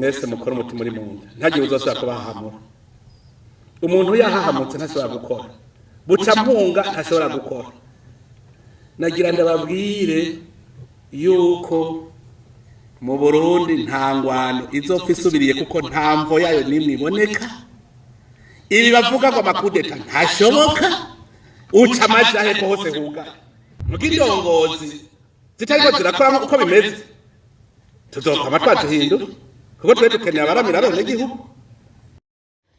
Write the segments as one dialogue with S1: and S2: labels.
S1: mwese mukora umutima uri mu nda ntagiye uzosubira kubahahamura umuntu yahahamutse ntashobora gukora buca mpunga ntashobora gukora nagira ndababwire yuko mu Burundi nta ngwano izopfa isubiriye kuko nta mvo yayo nimwe iboneka ibi bavuga ngo amakudeta ntashoboka uca amajahe hose hugara mugira indongozi zitariko zirakora uko bimeze tuzokama twatuhindu kuko twe dukeneye abaramira rone igihugu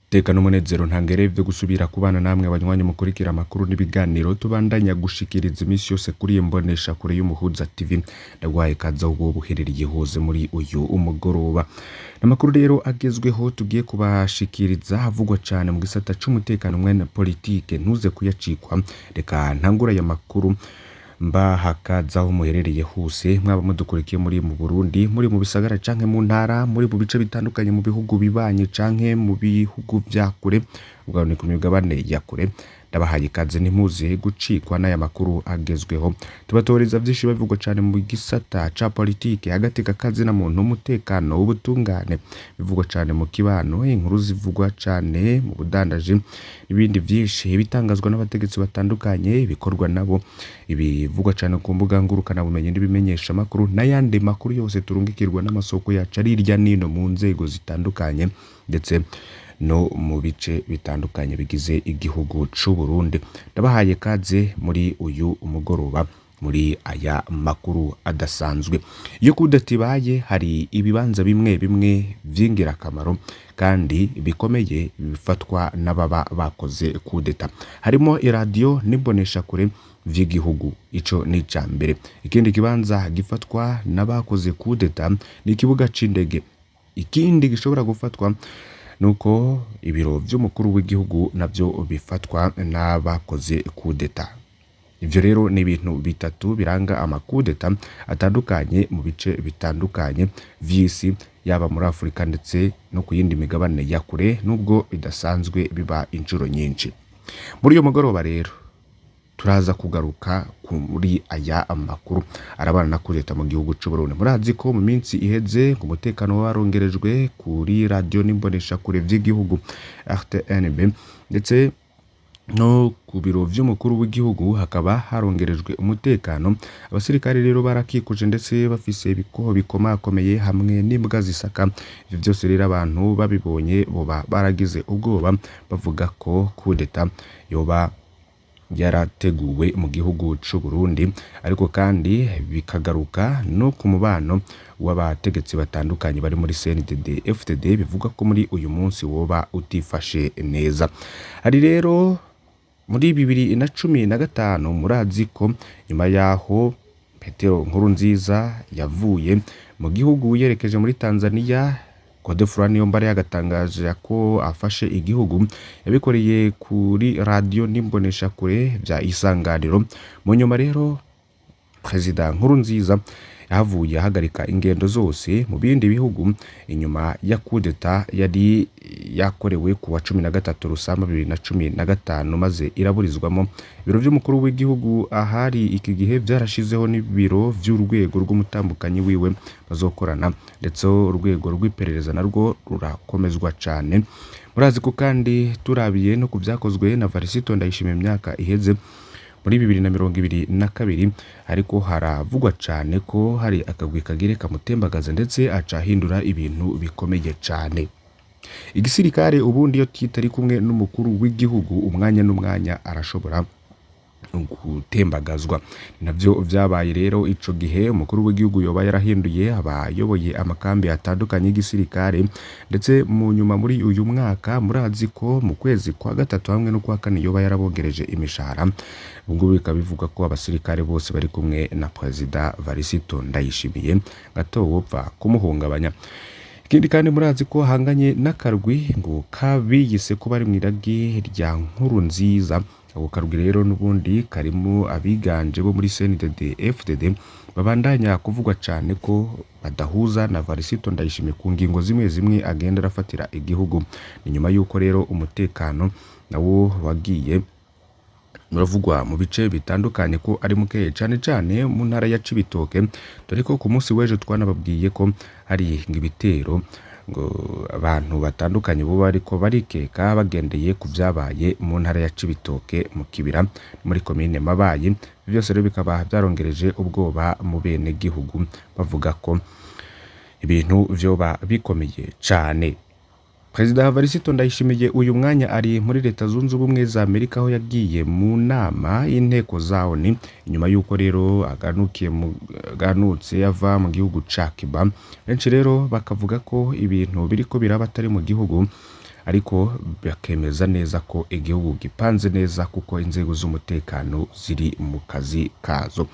S2: Tekano umunezero ntangere byo gusubira kubana namwe abanywanyi mukurikira amakuru n'ibiganiro tubandanya gushikiriza imisi yose kuri imbonesha kure y'umuhuza TV ndagwaye kaza ubwo buherereye hose muri uyu umugoroba namakuru rero agezweho tugiye kubashikiriza havugwa cyane mu gisata c'umutekano mwene politike ntuze kuyacikwa reka ntangura ya makuru mba hakazaho muherereye hose mwaba mudukurikiye muri mu Burundi muri mu bisagara canke mu ntara muri mu bice bitandukanye mu bihugu bibanye canke mu bihugu bya kure ubwo ni ku migabane ya kure ndabahaye ikaze ntimuze gucikwa n'aya makuru agezweho tubatoreza byinshi bivugwa cyane mu gisata ca politike hagati kakazi na muntu umutekano ubutungane bivugwa cyane mu kibano inkuru zivugwa cyane mu budandaje ibindi byinshi bitangazwa n'abategetsi batandukanye bikorwa nabo ibivugwa cyane ku mbuga ngurukana bumenye ndibimenyesha makuru n'ayandi makuru yose turungikirwa n'amasoko yacu ari irya nino mu nzego zitandukanye ndetse no mu bice bitandukanye bigize igihugu c'u Burundi ndabahaye kaze muri uyu umugoroba muri aya makuru adasanzwe yo kudatibaye hari ibibanza bimwe vyingira kamaro kandi bikomeye bifatwa n'ababa bakoze kudeta harimo iradio n'imbonesha kure vy'igihugu ico ni cambere ikindi kibanza gifatwa n'abakoze kudeta ni ikibuga c'indege ikindi gishobora gufatwa nuko ibiro by'umukuru w'igihugu nabyo bifatwa n'abakoze kudeta ivyo rero ni ibintu bitatu biranga amakudeta atandukanye mu bice bitandukanye vy'isi yaba muri Afrika ndetse no ku yindi migabane ya kure nubwo bidasanzwe biba inshuro nyinshi muri uyo mugoroba rero turaza kugaruka kuri aya amakuru arabana na kudeta mu gihugu c'u Burundi murazi ko mu minsi iheze ku mutekano warongerejwe kuri radio n'imbonesha kure vy'igihugu RTNB ndetse no ku biro vy'umukuru w'igihugu hakaba harongerejwe umutekano abasirikare rero barakikuje ndetse bafise ibikoho bikomakomeye hamwe n'imbwa zisaka ivyo byose rero abantu babibonye boba baragize ubwoba bavuga ko kudeta yoba yarateguwe mu gihugu c'u Burundi ariko kandi bikagaruka no ku mubano w'abategetsi batandukanye bari muri CNDD FDD bivuga ko muri uyu munsi woba utifashe neza hari rero muri 2015 murazi ko nyuma yaho Petero Nkurunziza yavuye mu gihugu yerekeje muri Tanzania Kodefurani yombare yagatangaje ko afashe igihugu yabikoreye kuri radio n'imbonesha kure bya isanganiro mu nyuma rero Perezida Nkurunziza yavuye ahagarika ingendo zose mu bindi bihugu inyuma ya kudeta yari yakorewe ku wa 13 Rusamba 2015 maze iraburizwamo ibiro by'umukuru w'igihugu ahari iki gihe byarashizeho n'ibiro by'urwego rw'umutambukanyi wiwe bazokorana ndetse urwego rw'iperereza narwo rurakomezwa cyane murazi ko kandi turabiye no kubyakozwe na Varisito ndayishimiye imyaka iheze muri 2022 ariko haravugwa cyane ko hari akagwi kagire kamutembagaza ndetse acahindura ibintu bikomeye cyane igisirikare ubundi yo kitari kumwe n'umukuru w'igihugu umwanya n'umwanya arashobora gutembagazwa navyo vyabaye rero ico gihe umukuru w'igihugu yoba yarahinduye abayoboye amakambi atandukanye y'igisirikare ndetse mu nyuma muri uyu mwaka murazi ko mu kwezi kwa gatatu hamwe no kwa kane yoba yarabogereje imishahara ubwo bikabivuga ko abasirikare bose bari kumwe na Perezida Varisito Ndayishimiye gatowopfa kumuhungabanya ikindi kandi murazi ko hanganye n'akarwi ngo kabiyise ko bari mwiragi rya Nkurunziza ako karwi rero nubundi karimo abiganje bo muri CNDD FDD babandanya kuvugwa cyane ko badahuza na Varisito Ndayishimiye ku ngingo zimwe agenda arafatira igihugu ni nyuma yuko rero umutekano nawo wagiye muravugwa mu bice bitandukanye ko ari mukeye cyane mu ntara ya Cibitoke dore ko ku munsi w'ejo twanababwiye ko hari ngibitero ngo abantu batandukanye bo bariko barikeka bagendeye ku byabaye mu ntara ya Cibitoke mu Kibira muri komine Mabayi. Byose rero bikaba byarongereje ubwoba mu bene gihugu bavuga ko ibintu vyoba bikomeye cane. Perezida Perezida Ndayishimiye uyu mwanya ari muri Leta Zunze Ubumwe za Amerika aho yagiye mu nama y'inteko za ONU inyuma yuko rero aganutse ava mu gihugu ca Cuba. Benshi rero bakavuga ko ibintu biriko biraba atari mu gihugu ariko bakemeza neza ko igihugu gipanze neza kuko inzego z'umutekano ziri mu kazi kazo.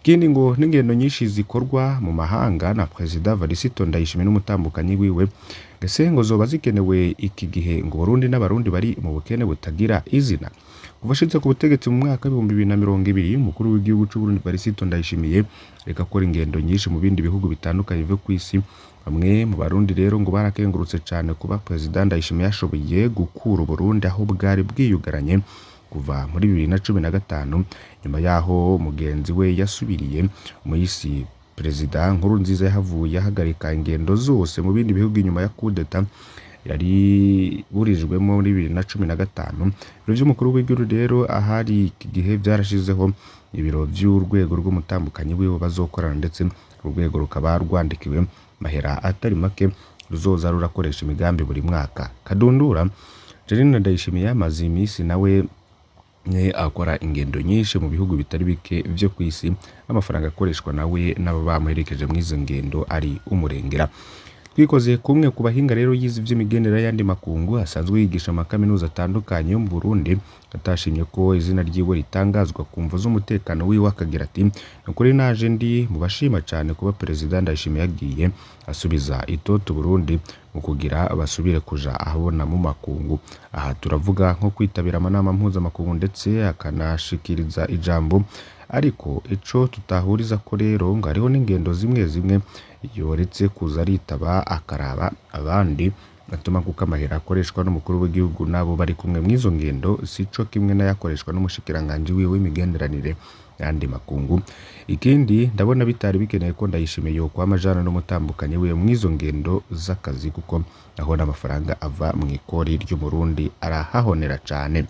S2: Kindi ngo n'ingendo nyinshi zikorwa mu mahanga na Perezida Perezida Ndayishimiye n'umutambukanyi wiwe gese ngo zoba zikenewe iki gihe ngo Burundi n'abarundi bari mu bukene butagira izina. Kubashitse ku butegetsi mu mwaka 2020 umukuru w'igihugu cy'u Burundi Perezida Ndayishimiye reka akora ingendo nyinshi mu bindi bihugu bitandukanye byo kwisi. Bamwe mu barundi rero ngo barakengurutse cyane kuba Perezida Ndayishimiye yashoboye gukura Burundi aho bwari bwiyugaranye kuva muri 2015 nyuma yaho mugenzi we yasubiriye umuhisi Perezida Nkurunziza yahavuye ahagarika ingendo zose mu bindi bihugu inyuma ya kudeta yari burijwemo muri 2015. Ibiro by'umukuru w'igihugu rero ahari iki gihe byarashizeho ibiro by'urwego rw'umutambukanyi wiwe bazokorana ndetse urwego rukaba rwandikiwe mahera atari make ruzoza rurakoresha imigambi buri mwaka. Kadundura Perezida Ndayishimiye amaze iminsi nawe akora ingendo nyinshi mu bihugu bitari bike byo kwisi. Amafaranga akoreshwa nawe n'aba bamuherekeje mu izo ngendo ari umurengera. Twikoze kumwe ku bahinga rero yize iby'imigendera yandi makungu asanzwe yigisha amakaminuza atandukanye yo mu Burundi atashimye ko izina ryiwe ritangazwa ku mvu z'umutekano wiwe. Akagira ati ukuri naje ndi mu bashima cyane kuba Perezida Ndayishimiye yagiye asubiza itoto Burundi mu kugira basubire kuja ahabona mu makungu. Aha turavuga nko kwitabira amanama mpuzamakungu ndetse akanashikiriza ijambo, ariko ico tutahuriza ko rero ngo hariho n'ingendo zimwe zimwe yoretse kuza aritaba akaraba abandi atuma kuko amahera akoreshwa n'umukuru w'igihugu nabo bari kumwe mw'izo ngendo sico kimwe n'ayakoreshwa n'umushikiranganje wiwe w'imigenderanire yandi makungu. Ikindi ndabona bitari bikeneye ko Ndayishimiye yo kwa majana n'umutambukanye wiwe mw'izo ngendo z'akazi kuko aho n'amafaranga ava mu ikori ry'umurundi arahahonera cyane.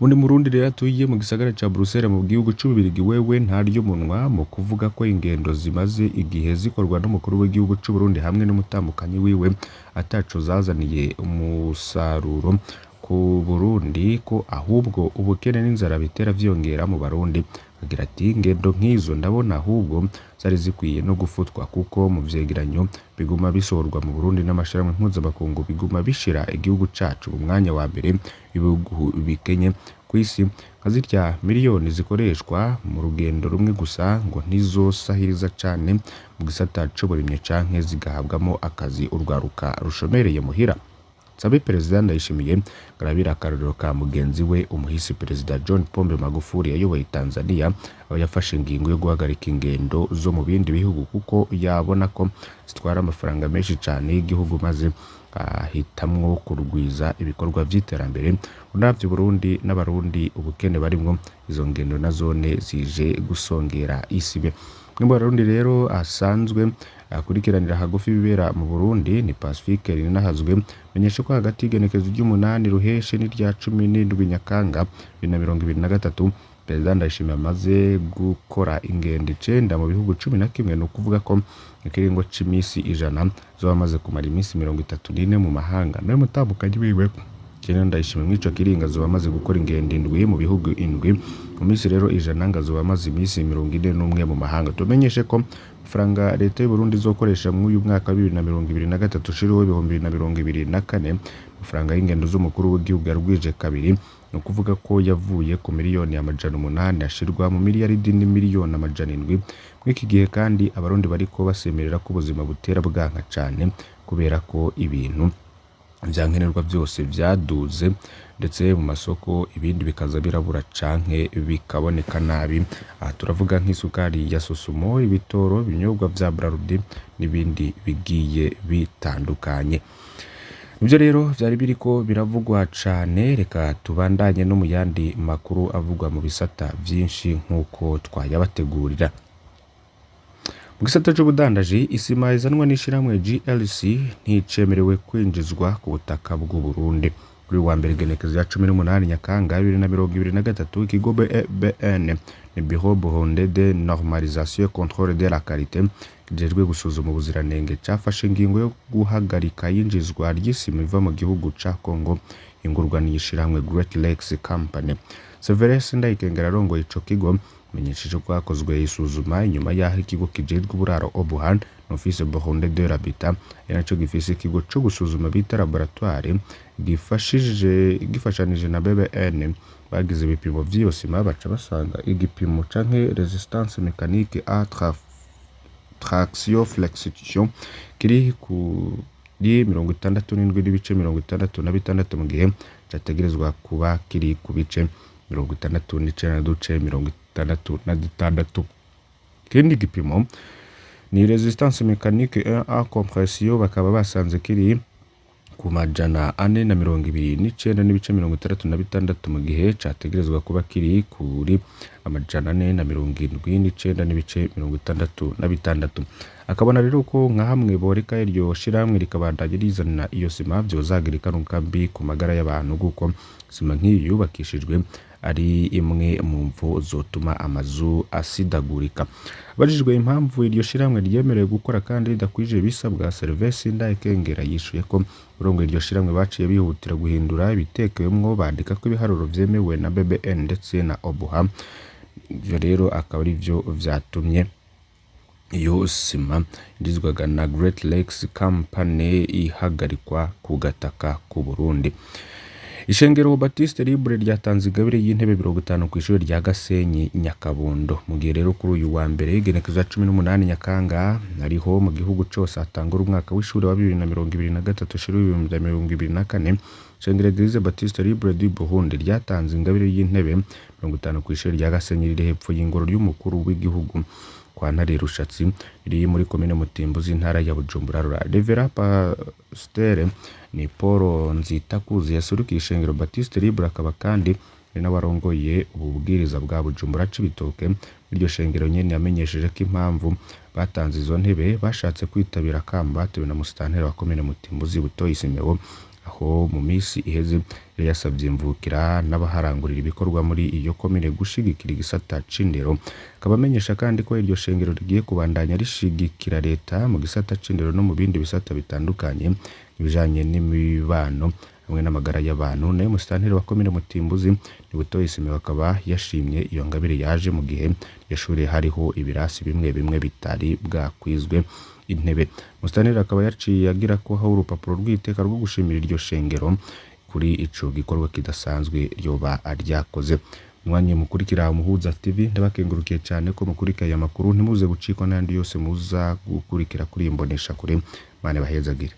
S2: Undi murundi rero atuye mu gisagara ca Bruxelles mu gihugu c'ububirigi wewe ntaryo munwa mu kuvuga ko ingendo zimaze igihe zikorwa n'umukuru w'igihugu c'u Burundi hamwe n'umutambukanyi wiwe ataco zazaniye umusaruro ku Burundi, ko ahubwo ubukene n'inzara bitera vyongera mu Barundi. Agira ati ingendo nk'izo ndabona ahubwo zari zikwiye no gufutwa kuko mu vyegeranyo biguma bisorwa mu Burundi n'amashirahamwe mpuzamakungu biguma bishira igihugu cacu mu mwanya wa mbere ibihugu bikenye kwisi. Kazirya miliyoni zikoreshwa mu rugendo rumwe gusa ngo ntizosahiriza cane mu gisata c'uburimyi canke zigahabwamo akazi urwaruka rushomereye muhira. Sabe Perezida Ndayishimiye garabira akarorero ka mugenzi we umuhisi Perezida John Pombe Magufuli yayoboye Tanzania aho yafashe ingingo yo guhagarika ingendo zo mu bindi bihugu kuko yabona ko zitwara amafaranga menshi cyane y'igihugu maze ahitamwo kurugwiza ibikorwa vy'iterambere. Unavyo Burundi n'abarundi ubukene barimwo izo ngendo na zone zije gusongera isibe. Mwimbo Barundi rero asanzwe akurikiranira hagufi bibera mu Burundi ni Pacifique rinahazwe menyesha ko hagati y'igenekezo ry'umunani ruheshe n'irya 17 Nyakanga 2023 Perezida Ndayishimiye amaze gukora ingendo 9 mu bihugu 11 no kuvuga ko ikiringo c'imisi 100 zo bamaze kumara imisi 34 mu mahanga. Nawe mutambukanyi wiwe Ndayishimiye mwico kiringa zo bamaze gukora ingendo 7 mu bihugu 7 mu misi rero 100 ngazo bamaze imisi 41 mu mahanga. Tumenyeshe ko franga leta y'u Burundi zokoresha mu uyu mwaka 2023 shiriho 2024 franga y'ingendo z'umukuru w'igihugu yarwije kabiri no kuvuga ko yavuye ku miliyoni amajana 8 ashirwa mu miliyaridi n'imiliyoni amajana 7. Mw'iki gihe kandi abarundi bariko basemerera ko ubuzima butera bwanka cyane kubera ko ibintu vyankenerwa byose vyaduze ndetse mu masoko ibindi bikaza birabura canke bikaboneka nabi. Aha turavuga nk'isukari ya Sosumo, ibitoro, ibinyobwa vya Brarudi n'ibindi bigiye bitandukanye. Ibyo rero byari biriko biravugwa cane. Reka tubandanye no mu yandi makuru avugwa mu bisata byinshi nkuko twayabategurira. mu gisata c'ubudandaji isima izanwa n'ishiramwe GLC nticemerewe kwinjizwa ku butaka bw'u Burundi. Kuri wa mbere genekezo ya 18 Nyakanga 2023 ikigo BN ni Bureau Burundais de Normalisation et Contrôle de la Qualité kijejwe gusuzuma ubuziranenge cafashe ingingo yo guhagarika yinjizwa ry'isima iva mu gihugu ca Congo ingurwa n'ishiramwe Great Lakes Company. Severus Ndayikengera arongoye ico kigo menyesheje ko hakozwe isuzuma inyuma yaho ikigo kijejwe uburaro Obuhan n'Office Burundais de l'Habitat yanaco gifise ikigo co gusuzuma bita laboratoire gifashanije na BBN bagize ibipimo vy'iyosima baca basanga igipimo canke resistance mécanique à traction flexion kiri ku 67.66 mu gihe categerezwa kuba kiri ku bice 69.66. Kindi gipimo ni resistance mécanique à compression bakaba basanze kiri ku majana 429.66 mu gihe categerezwa kuba kiri kuri amajana 479.66. Akabona rero ko nka hamwe boreka iryo shiramwe rikabandanya rizana iyo sima vyozagirika n'ukambi ku magara y'abantu guko sima nk'iyo yubakishijwe ari imwe mu mvo zotuma amazu asidagurika. Bajijwe impamvu iryo shiramwe ryemerewe gukora kandi ridakwije bisabwa, Service Ndayikengera yishuye ko urongo iryo shiramwe baciye bihutira guhindura ibitekewemwo bandika ko ibiharuro vyemewe na BBN ndetse na Obuha. Ivyo rero akaba ari vyo vyatumye iyo sima indizwaga na Great Lakes Company ihagarikwa ku gataka ku Burundi. Ishengero Baptiste Libre ryatanze igabire y'intebe 50 ku ishuri rya Gasenyi Nyakabondo. Mu gihe rero kuri uyu wa mbere genekezo 18 Nyakanga ariho mu gihugu cyose atangura umwaka w'ishuri wa 2023-2024 Ishengero Baptiste Libre du Burundi ryatanze ingabire y'intebe 50 ku ishuri rya Gasenyi riri hepfo y'ingoro y'umukuru w'igihugu kwa Ntare Rushatsi riri muri komine Mutimbo z'intara ya Bujumbura. Revera Pasteur ni Paul Nzitakuzi yasurukiye Ishengero Baptiste Libre akaba kandi n'abarongoye ububwiriza bwa Bujumbura Cibitoke. Iryo shengero nyene yamenyesheje ko impamvu batanze izo ntebe bashatse kwitabira kamba batewe na musitanteri wa komine Mutimbo z'Ibutoyi Simewo, aho mu misi iheze yasabye imvukira n'abaharangurira ibikorwa muri iyo komine gushigikira igisata c'indero. Kabamenyesha kandi ko iryo shengero rigiye kubandanya rishigikira leta mu gisata c'indero no mu bindi bisata bitandukanye ibijanye n'imibano hamwe n'amagara y'abantu. Nayo musitanteri wa komine Mutimbuzi Ibutoyi Simewo akaba yashimye iyo ngabire yaje mu gihe yashuri hariho ibirasi bimwe bimwe bitari bwakwizwe intebe. Musitanteri akaba yaciye agira ko hawo urupapuro rw'iteka rwo gushimira iryo shengero kuri ico gikorwa kidasanzwe ryoba aryakoze. Mwanya mukurikira Umuhuza TV ndabakengurukiye cyane ko mukurikira aya makuru ntimuze gucikwa n'andi yose muza gukurikira kuri imbonesha kure. Mane bahezagire.